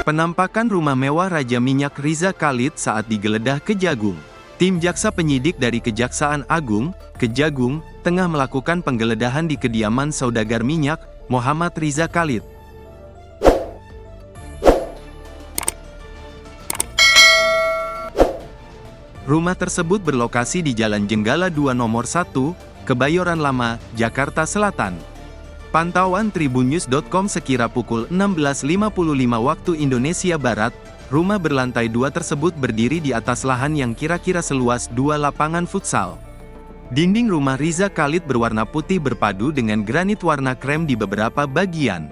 Penampakan rumah mewah Raja Minyak Riza Khalid saat digeledah Kejagung. Tim jaksa penyidik dari Kejaksaan Agung, Kejagung, tengah melakukan penggeledahan di kediaman saudagar minyak, Muhammad Riza Khalid. Rumah tersebut berlokasi di Jalan Jenggala 2 Nomor 1, Kebayoran Lama, Jakarta Selatan. Pantauan Tribunnews.com sekira pukul 16.55 waktu Indonesia Barat, rumah berlantai 2 tersebut berdiri di atas lahan yang kira-kira seluas 2 lapangan futsal. Dinding rumah Riza Khalid berwarna putih berpadu dengan granit warna krem di beberapa bagian.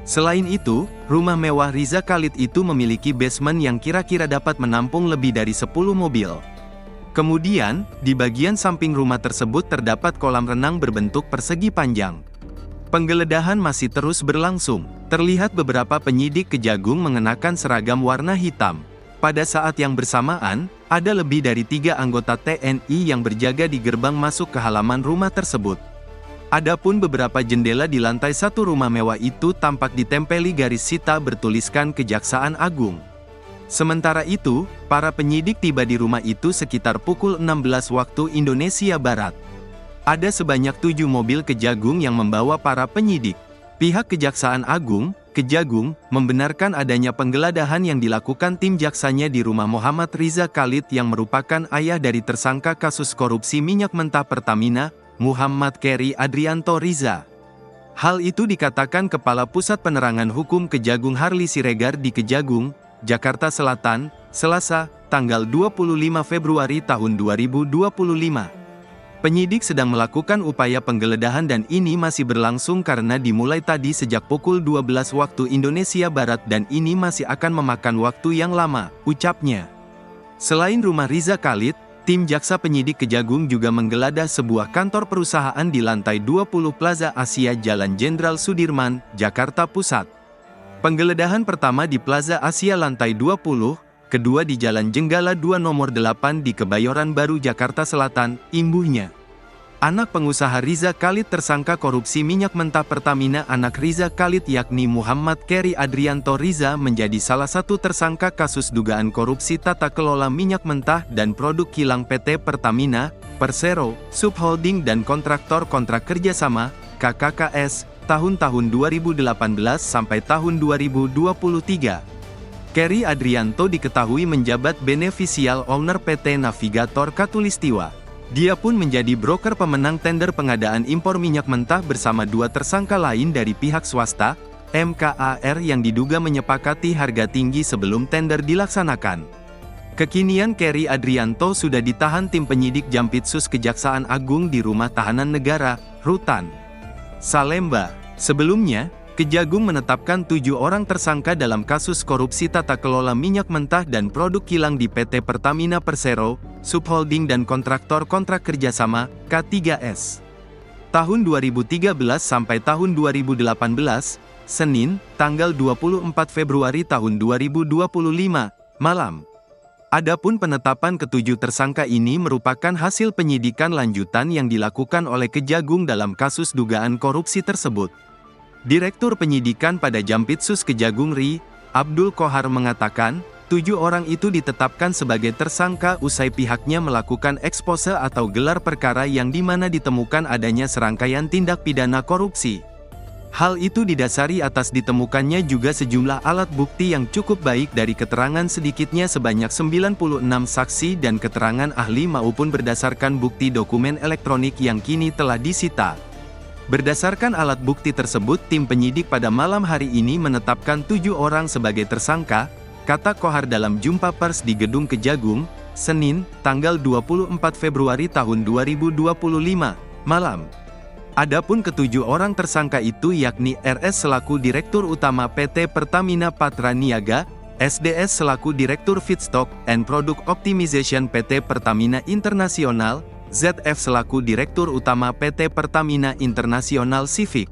Selain itu, rumah mewah Riza Khalid itu memiliki basement yang kira-kira dapat menampung lebih dari 10 mobil. Kemudian, di bagian samping rumah tersebut terdapat kolam renang berbentuk persegi panjang. Penggeledahan masih terus berlangsung. Terlihat beberapa penyidik Kejagung mengenakan seragam warna hitam. Pada saat yang bersamaan, ada lebih dari 3 anggota TNI yang berjaga di gerbang masuk ke halaman rumah tersebut. Adapun beberapa jendela di lantai 1 rumah mewah itu tampak ditempeli garis sita bertuliskan Kejaksaan Agung. Sementara itu, para penyidik tiba di rumah itu sekitar pukul 16 waktu Indonesia Barat. Ada sebanyak 7 mobil Kejagung yang membawa para penyidik. Pihak Kejaksaan Agung, Kejagung, membenarkan adanya penggeledahan yang dilakukan tim jaksanya di rumah Muhammad Riza Khalid yang merupakan ayah dari tersangka kasus korupsi minyak mentah Pertamina, Muhammad Keri Adrianto Riza. Hal itu dikatakan Kepala Pusat Penerangan Hukum Kejagung Harli Siregar di Kejagung, Jakarta Selatan, Selasa, tanggal 25 Februari tahun 2025. Penyidik sedang melakukan upaya penggeledahan dan ini masih berlangsung karena dimulai tadi sejak pukul 12 waktu Indonesia Barat dan ini masih akan memakan waktu yang lama, ucapnya. Selain rumah Riza Khalid, tim jaksa penyidik Kejagung juga menggeledah sebuah kantor perusahaan di lantai 20 Plaza Asia Jalan Jenderal Sudirman, Jakarta Pusat. Penggeledahan pertama di Plaza Asia lantai 20, kedua di Jalan Jenggala 2 Nomor 8 di Kebayoran Baru Jakarta Selatan, imbuhnya. Anak pengusaha Riza Khalid tersangka korupsi minyak mentah Pertamina anak Riza Khalid yakni Muhammad Keri Adrianto Riza menjadi salah satu tersangka kasus dugaan korupsi tata kelola minyak mentah dan produk kilang PT Pertamina, Persero, Subholding dan kontraktor kontrak kerjasama, KKKS, tahun-tahun 2018 sampai tahun 2023. Keri Adrianto diketahui menjabat beneficial owner PT Navigator Katulistiwa. Dia pun menjadi broker pemenang tender pengadaan impor minyak mentah bersama 2 tersangka lain dari pihak swasta, MKAR yang diduga menyepakati harga tinggi sebelum tender dilaksanakan. Kekinian Keri Adrianto sudah ditahan tim penyidik Jampitsus Kejaksaan Agung di Rumah Tahanan Negara, Rutan Salemba. Sebelumnya, Kejagung menetapkan 7 orang tersangka dalam kasus korupsi tata kelola minyak mentah dan produk kilang di PT Pertamina Persero, Subholding dan kontraktor kontrak kerjasama, K3S. Tahun 2013 sampai tahun 2018, Senin, tanggal 24 Februari tahun 2025, malam. Adapun penetapan ke-7 tersangka ini merupakan hasil penyidikan lanjutan yang dilakukan oleh Kejagung dalam kasus dugaan korupsi tersebut. Direktur Penyidikan pada Jampitsus Kejagung RI, Abdul Kohar mengatakan, 7 orang itu ditetapkan sebagai tersangka usai pihaknya melakukan ekspose atau gelar perkara yang dimana ditemukan adanya serangkaian tindak pidana korupsi. Hal itu didasari atas ditemukannya juga sejumlah alat bukti yang cukup baik dari keterangan sedikitnya sebanyak 96 saksi dan keterangan ahli maupun berdasarkan bukti dokumen elektronik yang kini telah disita. Berdasarkan alat bukti tersebut, tim penyidik pada malam hari ini menetapkan 7 orang sebagai tersangka, kata Kohar dalam jumpa pers di Gedung Kejagung, Senin, tanggal 24 Februari tahun 2025, malam. Adapun ke-7 orang tersangka itu yakni RS selaku Direktur Utama PT Pertamina Patra Niaga, SDS selaku Direktur Feedstock and Product Optimization PT Pertamina Internasional, ZF selaku Direktur Utama PT Pertamina Internasional Civic.